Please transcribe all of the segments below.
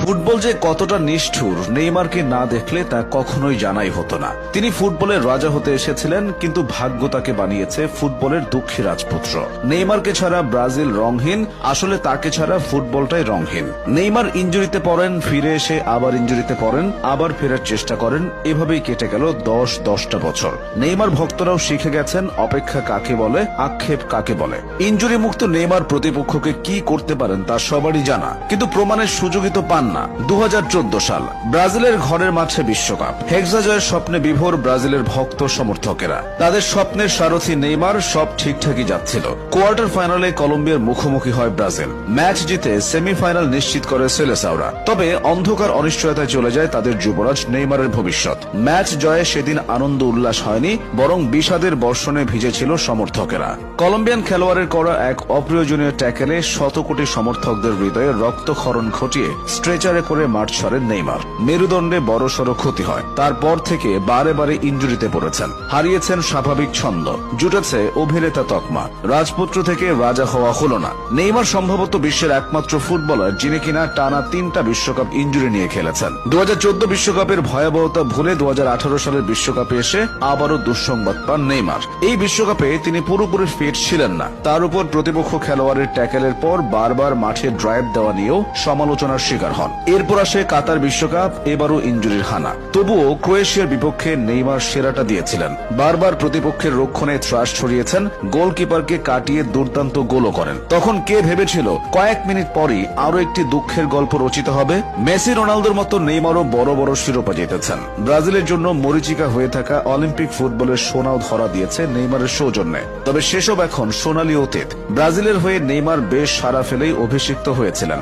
Football যে কতটা নিষ্ঠুর নেইমারকে না দেখলে তা কখনোই জানাই হতো না। তিনি ফুটবলের রাজা হতে এসেছিলেন, কিন্তু ভাগ্য তাকে বানিয়েছে ফুটবলের দুঃখী রাজপুত্র। নেইমারকে ছাড়া ব্রাজিল রংহীন, আসলে তাকে ছাড়া ফুটবলটাই রংহীন। নেইমার ইনজুরিতে পড়েন, ফিরে এসে আবার ইনজুরিতে পড়েন, আবার ফেরার চেষ্টা করেন, এভাবেই কেটে গেল 10-10টা বছর। নেইমার ভক্তরাও শিখে গেছেন অপেক্ষা কাকে বলে, আক্ষেপ কাকে বলে। ইনজুরি মুক্ত নেইমার প্রতিপক্ষকে কি করতে পারেন তা সবারই জানা, কিন্তু প্রমাণের সুযোগই তো পান না। 2014 সাল ব্রাজিলের ঘরের মাঠে বিশ্বকাপ, হেক্সা জয়ের স্বপ্নে বিভোর ব্রাজিলের ভক্ত সমর্থকেরা। তাদের স্বপ্নের সারথি নেইমার, সব ঠিকঠাকই যাচ্ছিল। কোয়ার্টার ফাইনালে কলম্বিয়ার মুখোমুখি হয় ব্রাজিল। ম্যাচ জিতে সেমিফাইনাল নিশ্চিত করে সেলেসাওরা। তবে অন্ধকার অনিশ্চয়তায় চলে যায় তাদের যুবরাজ নেইমারের ভবিষ্যৎ। ম্যাচ জয়ে সেদিন আনন্দ উল্লাস হয়নি, বরং বিষাদের বর্ষণে ভিজেছিল সমর্থকেরা। কলম্বিয়ান খেলোয়াড়ের করা এক অপ্রয়োজনীয় ট্যাকেলে শত কোটি সমর্থকদের হৃদয়ে রক্তক্ষরণ ঘটিয়ে স্ট্রেচারে করে মাঠ ছাড়েন নেইমার। মেরুদণ্ডে বড়সড় ক্ষতি হয়। তারপর থেকে বারে বারে ইনজুরিতে পড়েছেন, হারিয়েছেন স্বাভাবিক ছন্দ, জুটেছে অভিনেতা তকমা। রাজপুত্র থেকে রাজা হওয়া হলো না। নেইমার সম্ভবত বিশ্বের একমাত্র ফুটবলার যিনি কিনা টানা 3টা বিশ্বকাপ ইনজুরি নিয়ে খেলেছেন। 2014 বিশ্বকাপের ভয়াবহতা ভুলে 2018 সালের বিশ্বকাপে এসে আবারও দুঃসংবাদ পান নেইমার। এই বিশ্বকাপে তিনি পুরোপুরি ফিট ছিলেন না। তার উপর প্রতিপক্ষ খেলোয়াড়ের ট্যাকেলের পর বারবার মাঠে ড্রাইভ দেওয়া নিয়েও সমালোচনার শিকার হন। এরপর আসে কাতার বিশ্বকাপ, এবারও ইনজুরির হানা। তবুও ক্রোয়েশিয়ার বিপক্ষে নেইমার সেরাটা দিয়েছিলেন। বারবার প্রতিপক্ষের রক্ষণে ত্রাস ছড়িয়েছেন, গোলকিপারকে কাটিয়ে দুর্দান্ত গোলও করেন। তখন কে ভেবেছিল কয়েক মিনিট পরই আরো একটি দুঃখের গল্প রচিত হবে? মেসি রোনালদোর মতো নেইমারও বড় বড় শিরোপা জিতেছেন। ব্রাজিলের জন্য মরীচিকা হয়ে থাকা অলিম্পিক ফুটবলের সোনাও ধরা দিয়েছে নেইমারের সৌজন্যে। তবে সেসব এখন সোনালী অতীত। ব্রাজিলের হয়ে নেইমার বেশ সাড়া ফেলেই অভিষিক্ত হয়েছিলেন।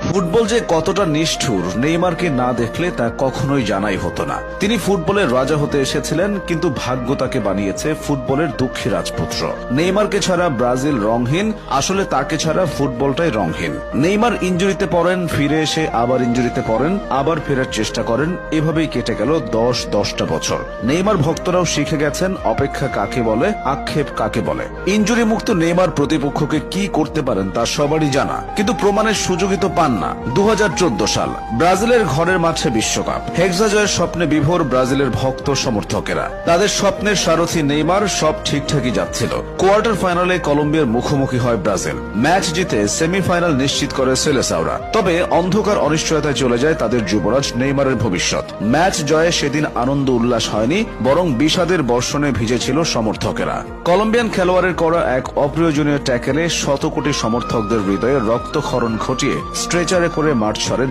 ফুটবল যে কতটা নিষ্ঠুর নেইমারকে না দেখলে তা কখনোই জানাই হতো না। তিনি ফুটবলের রাজা হতে এসেছিলেন, কিন্তু ভাগ্য তাকে বানিয়েছে ফুটবলের দুঃখী রাজপুত্র। নেইমারকে ছাড়া ব্রাজিল রংহীন, আসলে তাকে ছাড়া ফুটবলটাই রংহীন। নেইমার ইনজুরিতে পড়েন, ফিরে এসে আবার ইনজুরিতে পড়েন, আবার ফেরার চেষ্টা করেন, এভাবেই কেটে গেল 10-10টা বছর। নেইমার ভক্তরাও শিখে গেছেন অপেক্ষা কাকে বলে, আক্ষেপ কাকে বলে। ইনজুরি মুক্ত নেইমার প্রতিপক্ষকে কি করতে পারেন তা সবারই জানা, কিন্তু প্রমাণের সুযোগই তো পান না। 2014 সাল ব্রাজিলের ঘরের মাঠে বিশ্বকাপ, হেক্সা জয়ের স্বপ্নে বিভোর ব্রাজিলের ভক্ত সমর্থকেরা। তাদের স্বপ্নের সারথি নেইমার, সব ঠিকঠাকই যাচ্ছিল। কোয়ার্টার ফাইনালে কলম্বিয়ার মুখোমুখি হয় ব্রাজিল। ম্যাচ জিতে সেমিফাইনাল নিশ্চিত করে সেলেসাওরা। তবে অন্ধকার অনিশ্চয়তায় চলে যায় তাদের যুবরাজ নেইমারের ভবিষ্যৎ। ম্যাচ জয়ে সেদিন আনন্দ উল্লাস হয়নি, বরং বিষাদের বর্ষণে ভিজেছিল সমর্থকেরা। কলম্বিয়ান খেলোয়াড়ের করা এক অপ্রয়োজনীয় ট্যাকেলে শত কোটি সমর্থকদের হৃদয়ে রক্তক্ষরণ ঘটিয়ে স্ট্রেচারে করে মাঠ ছাড়েন